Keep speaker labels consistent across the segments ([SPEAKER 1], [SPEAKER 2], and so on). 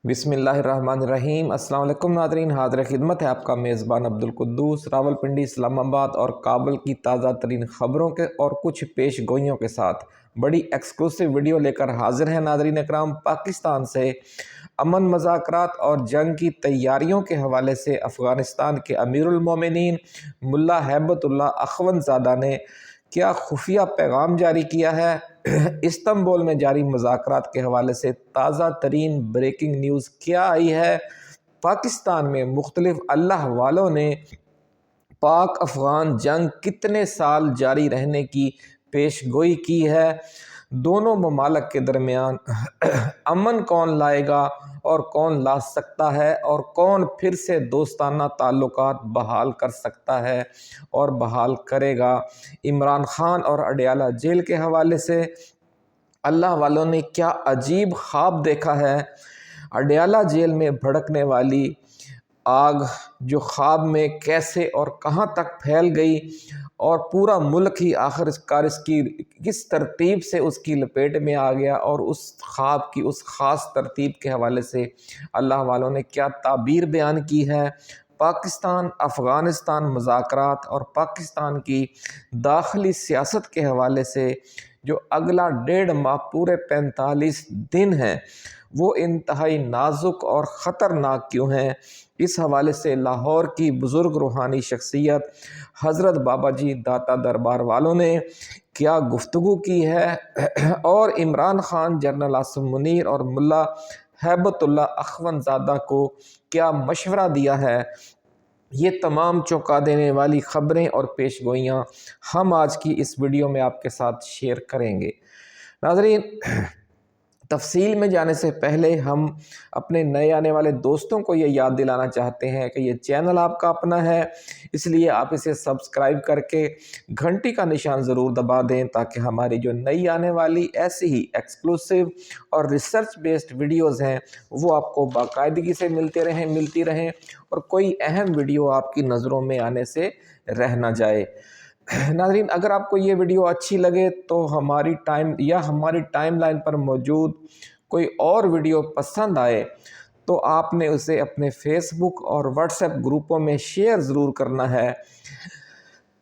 [SPEAKER 1] بسم اللہ الرحمن الرحیم۔ السلام علیکم ناظرین، حاضر خدمت ہے آپ کا میزبان عبدالقدوس راولپنڈی، اسلام آباد اور کابل کی تازہ ترین خبروں کے اور کچھ پیش گوئیوں کے ساتھ بڑی ایکسکلوسیو ویڈیو لے کر حاضر ہیں۔ ناظرین اکرام، پاکستان سے امن مذاکرات اور جنگ کی تیاریوں کے حوالے سے افغانستان کے امیر المومنین ملا ہیبت اللہ اخوند زادہ نے کیا خفیہ پیغام جاری کیا ہے؟ استنبول میں جاری مذاکرات کے حوالے سے تازہ ترین بریکنگ نیوز کیا آئی ہے؟ پاکستان میں مختلف اللہ والوں نے پاک افغان جنگ کتنے سال جاری رہنے کی پیش گوئی کی ہے؟ دونوں ممالک کے درمیان امن کون لائے گا اور کون لا سکتا ہے، اور کون پھر سے دوستانہ تعلقات بحال کر سکتا ہے اور بحال کرے گا؟ عمران خان اور اڈیالہ جیل کے حوالے سے اللہ والوں نے کیا عجیب خواب دیکھا ہے؟ اڈیالہ جیل میں بھڑکنے والی آگ جو خواب میں کیسے اور کہاں تک پھیل گئی، اور پورا ملک ہی آخر کار اس کی کس ترتیب سے اس کی لپیٹ میں آ گیا، اور اس خواب کی اس خاص ترتیب کے حوالے سے اللہ والوں نے کیا تعبیر بیان کی ہے؟ پاکستان افغانستان مذاکرات اور پاکستان کی داخلی سیاست کے حوالے سے جو اگلا 1.5 ماہ پورے 45 دن ہیں، وہ انتہائی نازک اور خطرناک کیوں ہیں؟ اس حوالے سے لاہور کی بزرگ روحانی شخصیت حضرت بابا جی داتا دربار والوں نے کیا گفتگو کی ہے، اور عمران خان، جنرل عاصم منیر اور ملا ہیبت اللہ اخوند زادہ کو کیا مشورہ دیا ہے؟ یہ تمام چونکا دینے والی خبریں اور پیش گوئیاں ہم آج کی اس ویڈیو میں آپ کے ساتھ شیئر کریں گے۔ ناظرین، تفصیل میں جانے سے پہلے ہم اپنے نئے آنے والے دوستوں کو یہ یاد دلانا چاہتے ہیں کہ یہ چینل آپ کا اپنا ہے، اس لیے آپ اسے سبسکرائب کر کے گھنٹی کا نشان ضرور دبا دیں، تاکہ ہماری جو نئی آنے والی ایسی ہی ایکسکلوسیو اور ریسرچ بیسڈ ویڈیوز ہیں وہ آپ کو باقاعدگی سے ملتی رہیں اور کوئی اہم ویڈیو آپ کی نظروں میں آنے سے رہ نہ جائے۔ ناظرین، اگر آپ کو یہ ویڈیو اچھی لگے تو ہماری ٹائم لائن پر موجود کوئی اور ویڈیو پسند آئے تو آپ نے اسے اپنے فیس بک اور واٹس ایپ گروپوں میں شیئر ضرور کرنا ہے،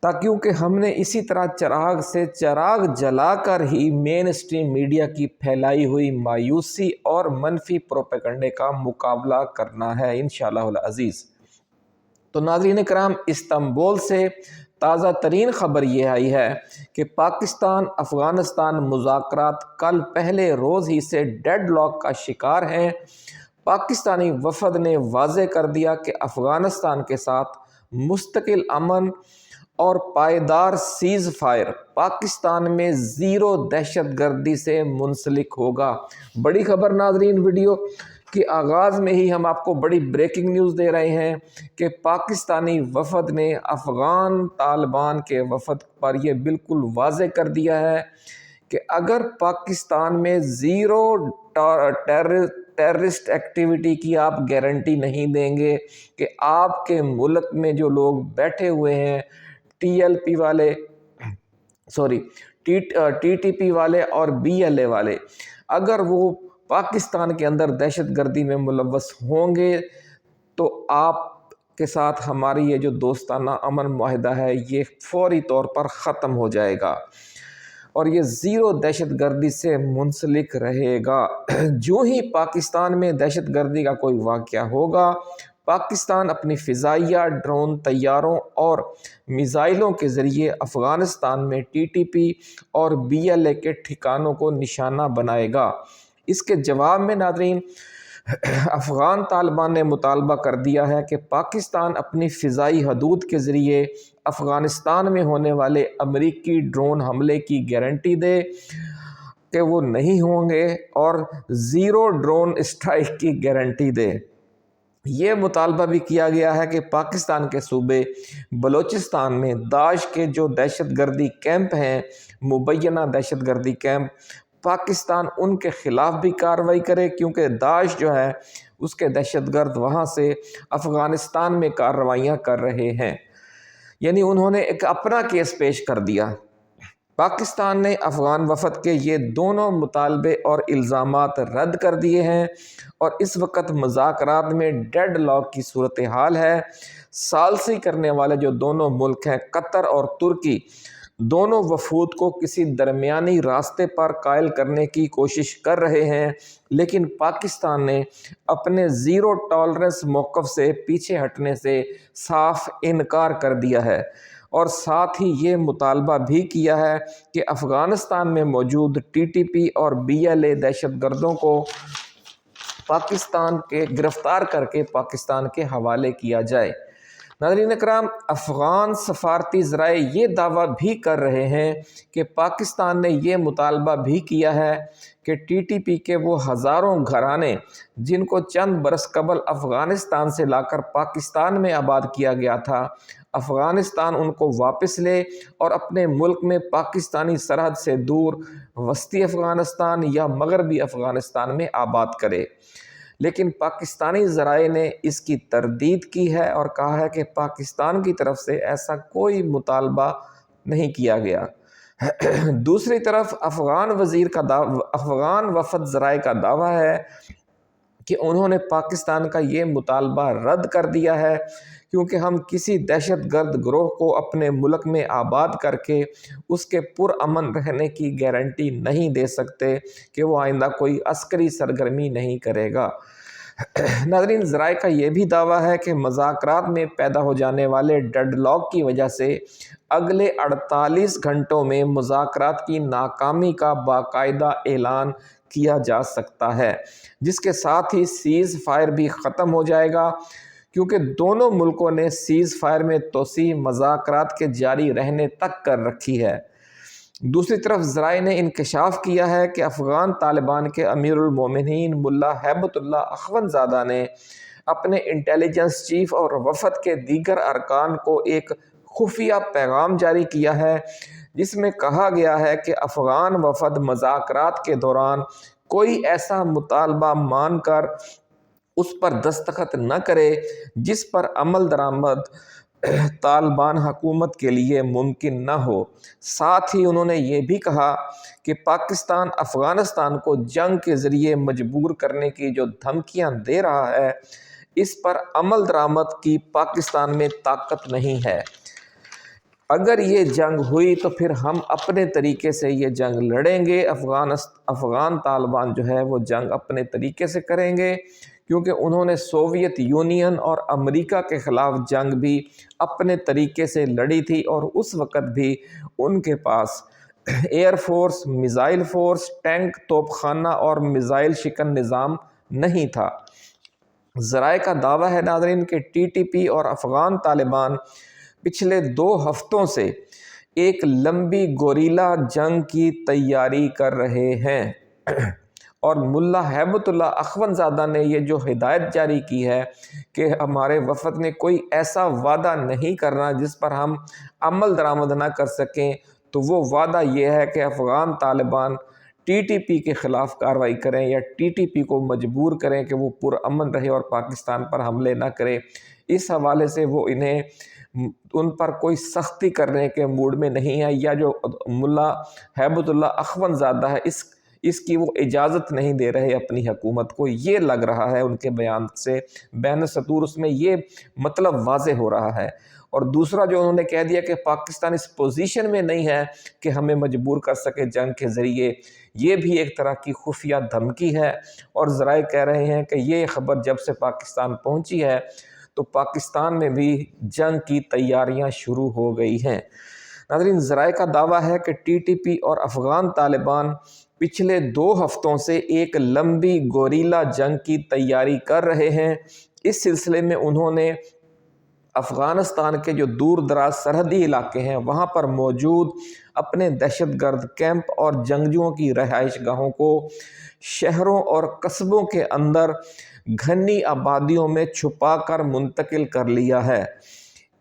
[SPEAKER 1] کیونکہ ہم نے اسی طرح چراغ سے چراغ جلا کر ہی مین اسٹریم میڈیا کی پھیلائی ہوئی مایوسی اور منفی پروپیگنڈے کا مقابلہ کرنا ہے انشاءاللہ العزیز۔ تو ناظرین کرام، استنبول سے تازہ ترین خبر یہ آئی ہے کہ پاکستان افغانستان مذاکرات کل پہلے روز ہی سے ڈیڈ لاک کا شکار ہیں۔ پاکستانی وفد نے واضح کر دیا کہ افغانستان کے ساتھ مستقل امن اور پائیدار سیز فائر پاکستان میں زیرو دہشت گردی سے منسلک ہوگا۔ بڑی خبر ناظرین، ویڈیو کے آغاز میں ہی ہم آپ کو بڑی بریکنگ نیوز دے رہے ہیں کہ پاکستانی وفد نے افغان طالبان کے وفد پر یہ بالکل واضح کر دیا ہے کہ اگر پاکستان میں زیرو ٹیررسٹ ایکٹیویٹی کی آپ گارنٹی نہیں دیں گے کہ آپ کے ملک میں جو لوگ بیٹھے ہوئے ہیں ٹی ٹی پی والے اور BLA والے، اگر وہ پاکستان کے اندر دہشت گردی میں ملوث ہوں گے تو آپ کے ساتھ ہماری یہ جو دوستانہ امن معاہدہ ہے یہ فوری طور پر ختم ہو جائے گا اور یہ زیرو دہشت گردی سے منسلک رہے گا۔ جو ہی پاکستان میں دہشت گردی کا کوئی واقعہ ہوگا، پاکستان اپنی فضائیہ، ڈرون، طیاروں اور میزائلوں کے ذریعے افغانستان میں TTP اور BLA کے ٹھکانوں کو نشانہ بنائے گا۔ اس کے جواب میں ناظرین، افغان طالبان نے مطالبہ کر دیا ہے کہ پاکستان اپنی فضائی حدود کے ذریعے افغانستان میں ہونے والے امریکی ڈرون حملے کی گارنٹی دے کہ وہ نہیں ہوں گے، اور زیرو ڈرون اسٹرائک کی گارنٹی دے۔ یہ مطالبہ بھی کیا گیا ہے کہ پاکستان کے صوبے بلوچستان میں داعش کے جو دہشت گردی کیمپ ہیں، مبینہ دہشت گردی کیمپ، پاکستان ان کے خلاف بھی کارروائی کرے، کیونکہ داعش جو ہے اس کے دہشت گرد وہاں سے افغانستان میں کارروائیاں کر رہے ہیں۔ یعنی انہوں نے ایک اپنا کیس پیش کر دیا۔ پاکستان نے افغان وفد کے یہ دونوں مطالبے اور الزامات رد کر دیے ہیں اور اس وقت مذاکرات میں ڈیڈ لاک کی صورتحال ہے۔ ثالثی کرنے والے جو دونوں ملک ہیں قطر اور ترکی، دونوں وفود کو کسی درمیانی راستے پر قائل کرنے کی کوشش کر رہے ہیں، لیکن پاکستان نے اپنے زیرو ٹالرنس موقف سے پیچھے ہٹنے سے صاف انکار کر دیا ہے، اور ساتھ ہی یہ مطالبہ بھی کیا ہے کہ افغانستان میں موجود ٹی ٹی پی اور BLA دہشت گردوں کو پاکستان کے گرفتار کر کے پاکستان کے حوالے کیا جائے۔ ناظرین اکرام، افغان سفارتی ذرائع یہ دعویٰ بھی کر رہے ہیں کہ پاکستان نے یہ مطالبہ بھی کیا ہے کہ ٹی ٹی پی کے وہ ہزاروں گھرانے جن کو چند برس قبل افغانستان سے لا کر پاکستان میں آباد کیا گیا تھا، افغانستان ان کو واپس لے اور اپنے ملک میں پاکستانی سرحد سے دور وسطی افغانستان یا مغربی افغانستان میں آباد کرے۔ لیکن پاکستانی ذرائع نے اس کی تردید کی ہے اور کہا ہے کہ پاکستان کی طرف سے ایسا کوئی مطالبہ نہیں کیا گیا۔ دوسری طرف افغان وفد ذرائع کا دعویٰ ہے کہ انہوں نے پاکستان کا یہ مطالبہ رد کر دیا ہے کیونکہ ہم کسی دہشت گرد گروہ کو اپنے ملک میں آباد کر کے اس کے پرامن رہنے کی گارنٹی نہیں دے سکتے کہ وہ آئندہ کوئی عسکری سرگرمی نہیں کرے گا۔ ناظرین، ذرائع کا یہ بھی دعویٰ ہے کہ مذاکرات میں پیدا ہو جانے والے ڈیڈ لاک کی وجہ سے اگلے 48 گھنٹوں میں مذاکرات کی ناکامی کا باقاعدہ اعلان کیا جا سکتا ہے، جس کے ساتھ ہی سیز فائر بھی ختم ہو جائے گا، کیونکہ دونوں ملکوں نے سیز فائر میں توسیع مذاکرات کے جاری رہنے تک کر رکھی ہے۔ دوسری طرف ذرائع نے انکشاف کیا ہے کہ افغان طالبان کے امیر المومنین ملا ہیبت اللہ اخوند زادہ نے اپنے انٹیلیجنس چیف اور وفد کے دیگر ارکان کو ایک خفیہ پیغام جاری کیا ہے، جس میں کہا گیا ہے کہ افغان وفد مذاکرات کے دوران کوئی ایسا مطالبہ مان کر اس پر دستخط نہ کرے جس پر عمل درآمد طالبان حکومت کے لیے ممکن نہ ہو۔ ساتھ ہی انہوں نے یہ بھی کہا کہ پاکستان افغانستان کو جنگ کے ذریعے مجبور کرنے کی جو دھمکیاں دے رہا ہے، اس پر عمل درآمد کی پاکستان میں طاقت نہیں ہے۔ اگر یہ جنگ ہوئی تو پھر ہم اپنے طریقے سے یہ جنگ لڑیں گے۔ افغان طالبان جو ہے وہ جنگ اپنے طریقے سے کریں گے، کیونکہ انہوں نے سوویت یونین اور امریکہ کے خلاف جنگ بھی اپنے طریقے سے لڑی تھی، اور اس وقت بھی ان کے پاس air force, missile force, tank, توپ خانہ اور میزائل شکن نظام نہیں تھا۔ ذرائع کا دعویٰ ہے ناظرین کہ ٹی ٹی پی اور افغان طالبان پچھلے 2 ہفتوں سے ایک لمبی گوریلا جنگ کی تیاری کر رہے ہیں، اور ملا ہیبت اللہ اخوند زادہ نے یہ جو ہدایت جاری کی ہے کہ ہمارے وفد نے کوئی ایسا وعدہ نہیں کرنا جس پر ہم عمل درآمد نہ کر سکیں، تو وہ وعدہ یہ ہے کہ Afghan Taliban T T P کے خلاف کارروائی کریں یا ٹی ٹی پی کو مجبور کریں کہ وہ پرامن رہے اور پاکستان پر حملے نہ کرے۔ اس حوالے سے وہ ان پر کوئی سختی کرنے کے موڈ میں نہیں ہے، یا جو ملا ہیبت اللہ اخوند زادہ ہے اس کی وہ اجازت نہیں دے رہے اپنی حکومت کو۔ یہ لگ رہا ہے ان کے بیان سے بین سطور اس میں یہ مطلب واضح ہو رہا ہے۔ اور دوسرا جو انہوں نے کہہ دیا کہ پاکستان اس پوزیشن میں نہیں ہے کہ ہمیں مجبور کر سکے جنگ کے ذریعے، یہ بھی ایک طرح کی خفیہ دھمکی ہے، اور ذرائع کہہ رہے ہیں کہ یہ خبر جب سے پاکستان پہنچی ہے تو پاکستان میں بھی جنگ کی تیاریاں شروع ہو گئی ہیں۔ ناظرین، ذرائع کا دعویٰ ہے کہ ٹی ٹی پی اور افغان طالبان پچھلے 2 ہفتوں سے ایک لمبی گوریلا جنگ کی تیاری کر رہے ہیں۔ اس سلسلے میں انہوں نے افغانستان کے جو دور دراز سرحدی علاقے ہیں وہاں پر موجود اپنے دہشت گرد کیمپ اور جنگجوؤں کی رہائش گاہوں کو شہروں اور قصبوں کے اندر گھنی آبادیوں میں چھپا کر منتقل کر لیا ہے۔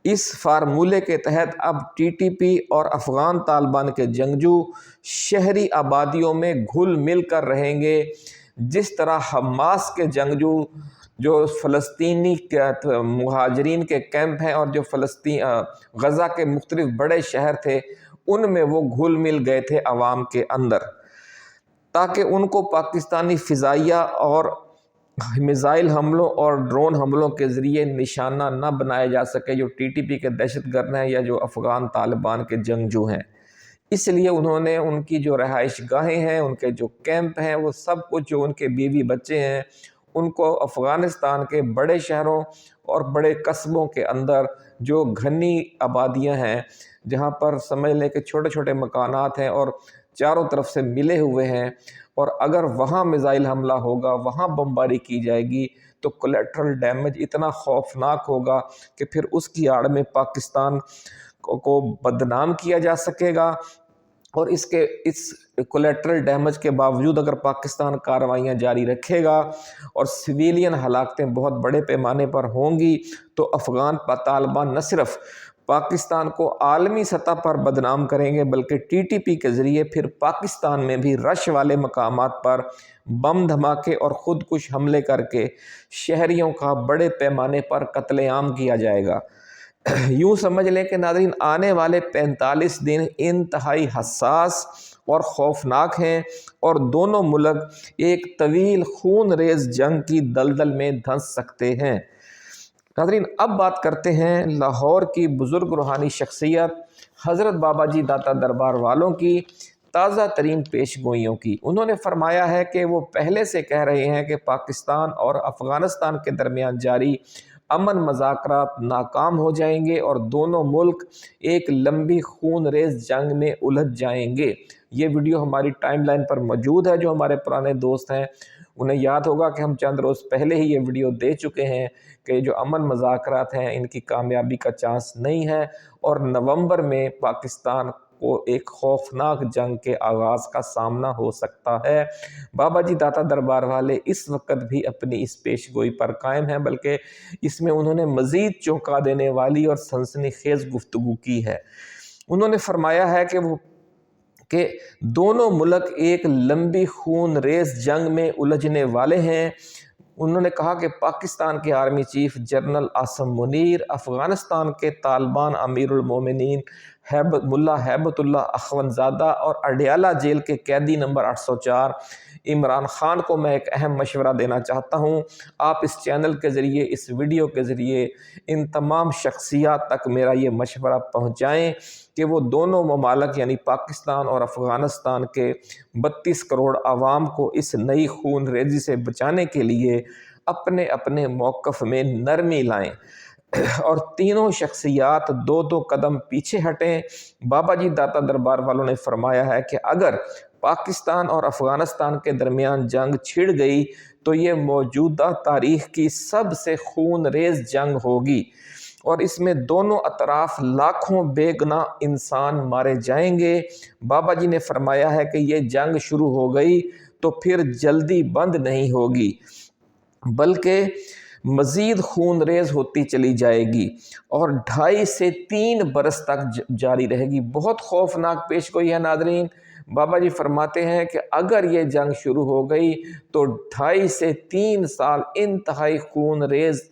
[SPEAKER 1] اس فارمولے کے تحت اب ٹی ٹی پی اور افغان طالبان کے جنگجو شہری آبادیوں میں گھل مل کر رہیں گے، جس طرح حماس کے جنگجو جو فلسطینی مہاجرین کے کیمپ ہیں اور جو غزہ کے مختلف بڑے شہر تھے ان میں وہ گھل مل گئے تھے عوام کے اندر، تاکہ ان کو پاکستانی فضائیہ اور میزائل حملوں اور ڈرون حملوں کے ذریعے نشانہ نہ بنایا جا سکے جو ٹی ٹی پی کے دہشت گرد ہیں یا جو افغان طالبان کے جنگجو ہیں۔ اس لیے انہوں نے ان کی جو رہائش گاہیں ہیں، ان کے جو کیمپ ہیں، وہ سب کچھ، جو ان کے بیوی بچے ہیں، ان کو افغانستان کے بڑے شہروں اور بڑے قصبوں کے اندر جو گھنی آبادیاں ہیں، جہاں پر سمجھ لیں کہ چھوٹے چھوٹے مکانات ہیں اور چاروں طرف سے ملے ہوئے ہیں، اور اگر وہاں میزائل حملہ ہوگا، وہاں بمباری کی جائے گی تو کولیٹرل ڈیمیج اتنا خوفناک ہوگا کہ پھر اس کی آڑ میں پاکستان کو بدنام کیا جا سکے گا، اور اس کولیٹرل ڈیمیج کے باوجود اگر پاکستان کارروائیاں جاری رکھے گا اور سویلین ہلاکتیں بہت بڑے پیمانے پر ہوں گی، تو افغان طالبان نہ صرف پاکستان کو عالمی سطح پر بدنام کریں گے، بلکہ ٹی ٹی پی کے ذریعے پھر پاکستان میں بھی رش والے مقامات پر بم دھماکے اور خود کش حملے کر کے شہریوں کا بڑے پیمانے پر قتل عام کیا جائے گا۔ یوں سمجھ لیں کہ ناظرین، آنے والے 45 دن انتہائی حساس اور خوفناک ہیں، اور دونوں ملک ایک طویل خون ریز جنگ کی دلدل میں دھنس سکتے ہیں۔ ناظرین، اب بات کرتے ہیں لاہور کی بزرگ روحانی شخصیت حضرت بابا جی داتا دربار والوں کی تازہ ترین پیش گوئیوں کی۔ انہوں نے فرمایا ہے کہ وہ پہلے سے کہہ رہے ہیں کہ پاکستان اور افغانستان کے درمیان جاری امن مذاکرات ناکام ہو جائیں گے اور دونوں ملک ایک لمبی خون ریز جنگ میں الجھ جائیں گے۔ یہ ویڈیو ہماری ٹائم لائن پر موجود ہے۔ جو ہمارے پرانے دوست ہیں انہیں یاد ہوگا کہ ہم چند روز پہلے ہی یہ ویڈیو دے چکے ہیں کہ جو امن مذاکرات ہیں ان کی کامیابی کا چانس نہیں ہے، اور نومبر میں پاکستان کو ایک خوفناک جنگ کے آغاز کا سامنا ہو سکتا ہے۔ بابا جی داتا دربار والے اس وقت بھی اپنی اس پیش گوئی پر قائم ہیں، بلکہ اس میں انہوں نے مزید چونکا دینے والی اور سنسنی خیز گفتگو کی ہے۔ انہوں نے فرمایا ہے کہ دونوں ملک ایک لمبی خون ریز جنگ میں الجھنے والے ہیں۔ انہوں نے کہا کہ پاکستان کے army chief general Asim Munir, Afghanistan کے طالبان امیر المومنین ملا ہیبت اللہ اخونزادہ اور اڈیالہ جیل کے قیدی نمبر 804 عمران خان کو میں ایک اہم مشورہ دینا چاہتا ہوں۔ آپ اس چینل کے ذریعے، اس ویڈیو کے ذریعے ان تمام شخصیات تک میرا یہ مشورہ پہنچائیں کہ وہ دونوں ممالک یعنی پاکستان اور افغانستان کے 32 کروڑ عوام کو اس نئی خون ریزی سے بچانے کے لیے اپنے اپنے موقف میں نرمی لائیں، اور تینوں شخصیات دو قدم پیچھے ہٹیں۔ بابا جی داتا دربار والوں نے فرمایا ہے کہ اگر پاکستان اور افغانستان کے درمیان جنگ چھڑ گئی تو یہ موجودہ تاریخ کی سب سے خون ریز جنگ ہوگی، اور اس میں دونوں اطراف لاکھوں بے گناہ انسان مارے جائیں گے۔ بابا جی نے فرمایا ہے کہ یہ جنگ شروع ہو گئی تو پھر جلدی بند نہیں ہوگی، بلکہ مزید خون ریز ہوتی چلی جائے گی اور 2.5 سے 3 برس تک جاری رہے گی۔ بہت خوفناک پیش گوئی ہے ناظرین۔ بابا جی فرماتے ہیں کہ اگر یہ جنگ شروع ہو گئی تو 2.5 سے 3 سال انتہائی خون ریز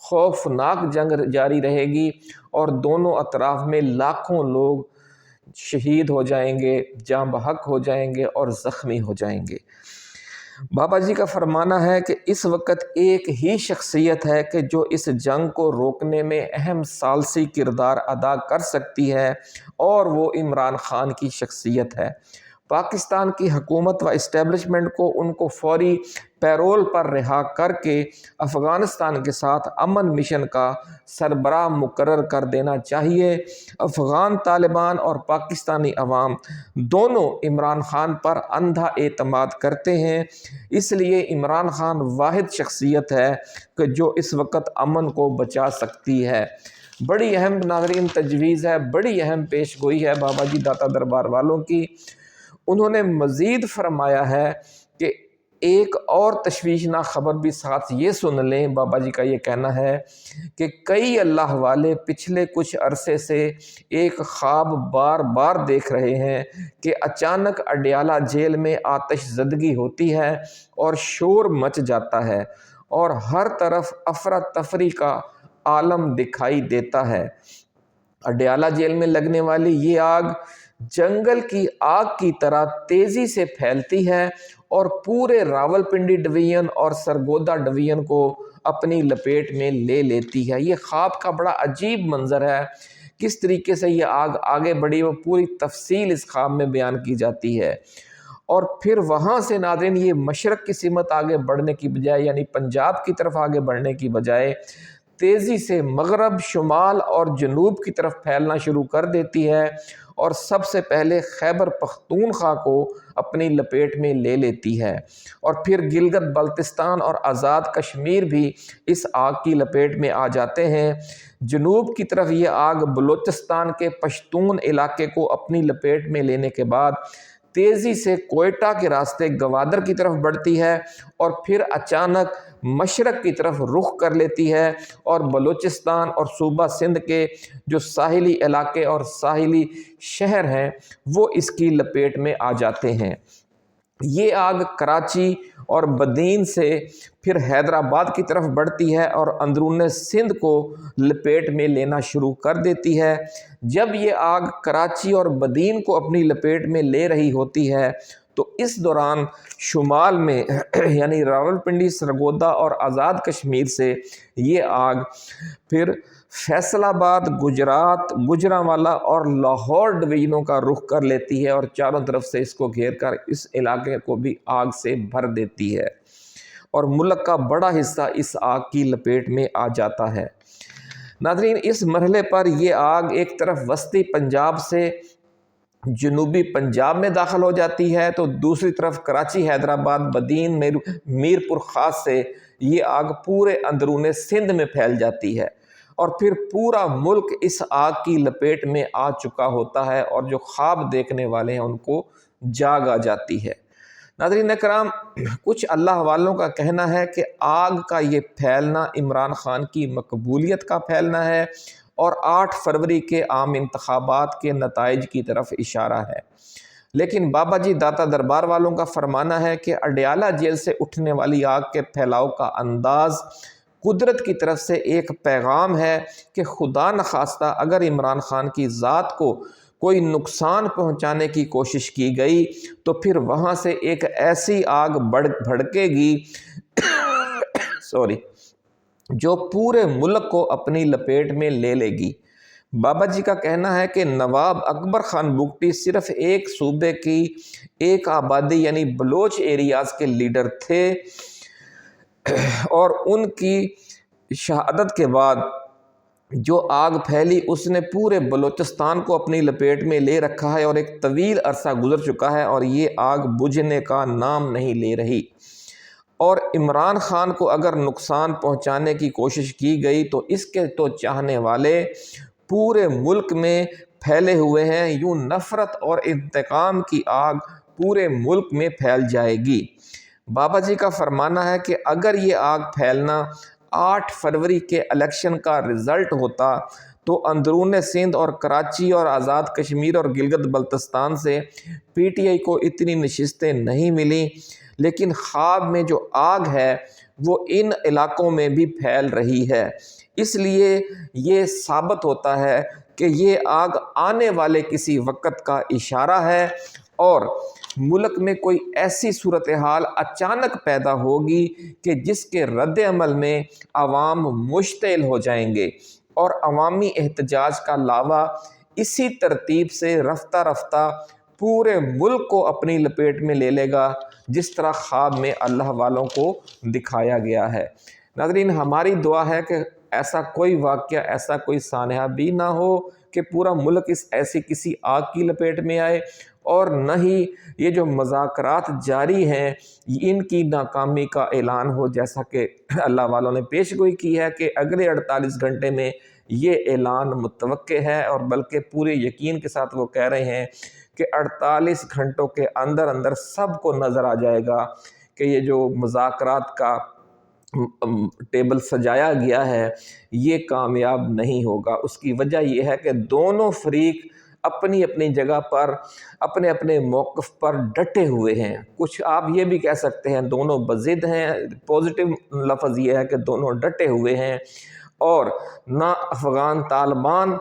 [SPEAKER 1] خوفناک جنگ جاری رہے گی، اور دونوں اطراف میں لاکھوں لوگ شہید ہو جائیں گے، جاں بحق ہو جائیں گے اور زخمی ہو جائیں گے۔ بابا جی کا فرمانا ہے کہ اس وقت ایک ہی شخصیت ہے کہ جو اس جنگ کو روکنے میں اہم ثالثی کردار ادا کر سکتی ہے، اور وہ عمران خان کی شخصیت ہے۔ پاکستان کی حکومت و اسٹیبلشمنٹ کو ان کو فوری پیرول پر رہا کر کے افغانستان کے ساتھ امن مشن کا سربراہ مقرر کر دینا چاہیے۔ افغان طالبان اور پاکستانی عوام دونوں عمران خان پر اندھا اعتماد کرتے ہیں، اس لیے عمران خان واحد شخصیت ہے کہ جو اس وقت امن کو بچا سکتی ہے۔ بڑی اہم ناظرین تجویز ہے، بڑی اہم پیش گوئی ہے بابا جی داتا دربار والوں کی۔ انہوں نے مزید فرمایا ہے کہ ایک اور تشویشناک خبر بھی ساتھ یہ سن لیں۔ بابا جی کا یہ کہنا ہے کہ کئی اللہ والے پچھلے کچھ عرصے سے ایک خواب بار بار دیکھ رہے ہیں کہ اچانک اڈیالہ جیل میں آتش زدگی ہوتی ہے اور شور مچ جاتا ہے اور ہر طرف افراتفری کا عالم دکھائی دیتا ہے۔ اڈیالہ جیل میں لگنے والی یہ آگ جنگل کی آگ کی طرح تیزی سے پھیلتی ہے اور پورے راولپنڈی ڈویژن اور سرگودا ڈویژن کو اپنی لپیٹ میں لے لیتی ہے۔ یہ خواب کا بڑا عجیب منظر ہے، کس طریقے سے یہ آگ آگے بڑھی وہ پوری تفصیل اس خواب میں بیان کی جاتی ہے۔ اور پھر وہاں سے ناظرین یہ مشرق کی سمت آگے بڑھنے کی بجائے، یعنی پنجاب کی طرف آگے بڑھنے کی بجائے، تیزی سے مغرب، شمال اور جنوب کی طرف پھیلنا شروع کر دیتی ہے اور سب سے پہلے خیبر پختونخوا کو اپنی لپیٹ میں لے لیتی ہے، اور پھر گلگت بلتستان اور آزاد کشمیر بھی اس آگ کی لپیٹ میں آ جاتے ہیں۔ جنوب کی طرف یہ آگ بلوچستان کے پشتون علاقے کو اپنی لپیٹ میں لینے کے بعد تیزی سے کوئٹہ کے راستے گوادر کی طرف بڑھتی ہے اور پھر اچانک مشرق کی طرف رخ کر لیتی ہے، اور بلوچستان اور صوبہ سندھ کے جو ساحلی علاقے اور ساحلی شہر ہیں وہ اس کی لپیٹ میں آ جاتے ہیں۔ یہ آگ کراچی اور بدین سے پھر حیدرآباد کی طرف بڑھتی ہے اور اندرون سندھ کو لپیٹ میں لینا شروع کر دیتی ہے۔ جب یہ آگ کراچی اور بدین کو اپنی لپیٹ میں لے رہی ہوتی ہے تو اس دوران شمال میں یعنی راولپنڈی، سرگودا اور آزاد کشمیر سے یہ آگ پھر فیصل آباد، گجرات، گوجرانوالا اور لاہور ڈویژنوں کا رخ کر لیتی ہے اور چاروں طرف سے اس کو گھیر کر اس علاقے کو بھی آگ سے بھر دیتی ہے، اور ملک کا بڑا حصہ اس آگ کی لپیٹ میں آ جاتا ہے۔ ناظرین، اس مرحلے پر یہ آگ ایک طرف وسطی پنجاب سے جنوبی پنجاب میں داخل ہو جاتی ہے تو دوسری طرف کراچی، حیدرآباد، بدین، میرپور خاص سے یہ آگ پورے اندرون سندھ میں پھیل جاتی ہے، اور پھر پورا ملک اس آگ کی لپیٹ میں آ چکا ہوتا ہے، اور جو خواب دیکھنے والے ہیں ان کو جاگ آ جاتی ہے۔ ناظرین اکرام، کچھ اللہ والوں کا کہنا ہے کہ آگ کا یہ پھیلنا عمران خان کی مقبولیت کا پھیلنا ہے اور 8 فروری کے عام انتخابات کے نتائج کی طرف اشارہ ہے، لیکن بابا جی داتا دربار والوں کا فرمانا ہے کہ اڈیالہ جیل سے اٹھنے والی آگ کے پھیلاؤ کا انداز قدرت کی طرف سے ایک پیغام ہے کہ خدا نخواستہ اگر عمران خان کی ذات کو کوئی نقصان پہنچانے کی کوشش کی گئی تو پھر وہاں سے ایک ایسی آگ بھڑکے گی جو پورے ملک کو اپنی لپیٹ میں لے لے گی۔ بابا جی کا کہنا ہے کہ نواب اکبر خان بگٹی صرف ایک صوبے کی ایک آبادی یعنی بلوچ ایریاز کے لیڈر تھے، اور ان کی شہادت کے بعد جو آگ پھیلی اس نے پورے بلوچستان کو اپنی لپیٹ میں لے رکھا ہے، اور ایک طویل عرصہ گزر چکا ہے اور یہ آگ بجھنے کا نام نہیں لے رہی، اور عمران خان کو اگر نقصان پہنچانے کی کوشش کی گئی تو اس کے تو چاہنے والے پورے ملک میں پھیلے ہوئے ہیں، یوں نفرت اور انتقام کی آگ پورے ملک میں پھیل جائے گی۔ بابا جی کا فرمانا ہے کہ اگر یہ آگ پھیلنا 8 فروری کے الیکشن کا رزلٹ ہوتا تو اندرون سندھ اور کراچی اور آزاد کشمیر اور گلگت بلتستان سے پی ٹی آئی کو اتنی نشستیں نہیں ملیں، لیکن خواب میں جو آگ ہے وہ ان علاقوں میں بھی پھیل رہی ہے۔ اس لیے یہ ثابت ہوتا ہے کہ یہ آگ آنے والے کسی وقت کا اشارہ ہے، اور ملک میں کوئی ایسی صورتحال اچانک پیدا ہوگی کہ جس کے رد عمل میں عوام مشتعل ہو جائیں گے، اور عوامی احتجاج کا لاوا اسی ترتیب سے رفتہ رفتہ پورے ملک کو اپنی لپیٹ میں لے لے گا، جس طرح خواب میں اللہ والوں کو دکھایا گیا ہے۔ ناظرین، ہماری دعا ہے کہ ایسا کوئی واقعہ، ایسا کوئی سانحہ بھی نہ ہو کہ پورا ملک اس ایسی کسی آگ کی لپیٹ میں آئے، اور نہ ہی یہ جو مذاکرات جاری ہیں ان کی ناکامی کا اعلان ہو، جیسا کہ اللہ والوں نے پیش گوئی کی ہے کہ اگلے 48 گھنٹے میں یہ اعلان متوقع ہے، اور بلکہ پورے یقین کے ساتھ وہ کہہ رہے ہیں کہ 48 گھنٹوں کے اندر اندر سب کو نظر آ جائے گا کہ یہ جو مذاکرات کا ٹیبل سجایا گیا ہے یہ کامیاب نہیں ہوگا۔ اس کی وجہ یہ ہے کہ دونوں فریق اپنی اپنی جگہ پر اپنے اپنے موقف پر ڈٹے ہوئے ہیں۔ کچھ آپ یہ بھی کہہ سکتے ہیں دونوں بضد ہیں، پازیٹیو لفظ یہ ہے کہ دونوں ڈٹے ہوئے ہیں، اور نہ افغان طالبان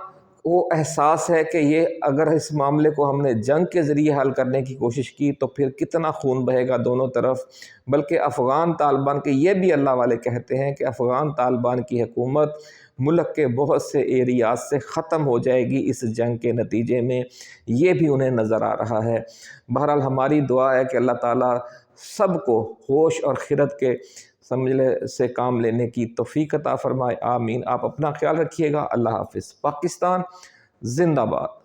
[SPEAKER 1] وہ احساس ہے کہ یہ اگر اس معاملے کو ہم نے جنگ کے ذریعے حل کرنے کی کوشش کی تو پھر کتنا خون بہے گا دونوں طرف۔ بلکہ افغان طالبان کے یہ بھی اللہ والے کہتے ہیں کہ افغان طالبان کی حکومت ملک کے بہت سے ایریاز سے ختم ہو جائے گی اس جنگ کے نتیجے میں، یہ بھی انہیں نظر آ رہا ہے۔ بہرحال ہماری دعا ہے کہ اللہ تعالیٰ سب کو ہوش اور خرد کے سمجھنے سے کام لینے کی توفیق عطا فرمائے، آمین۔ آپ اپنا خیال رکھیے گا، اللہ حافظ۔ پاکستان زندہ باد۔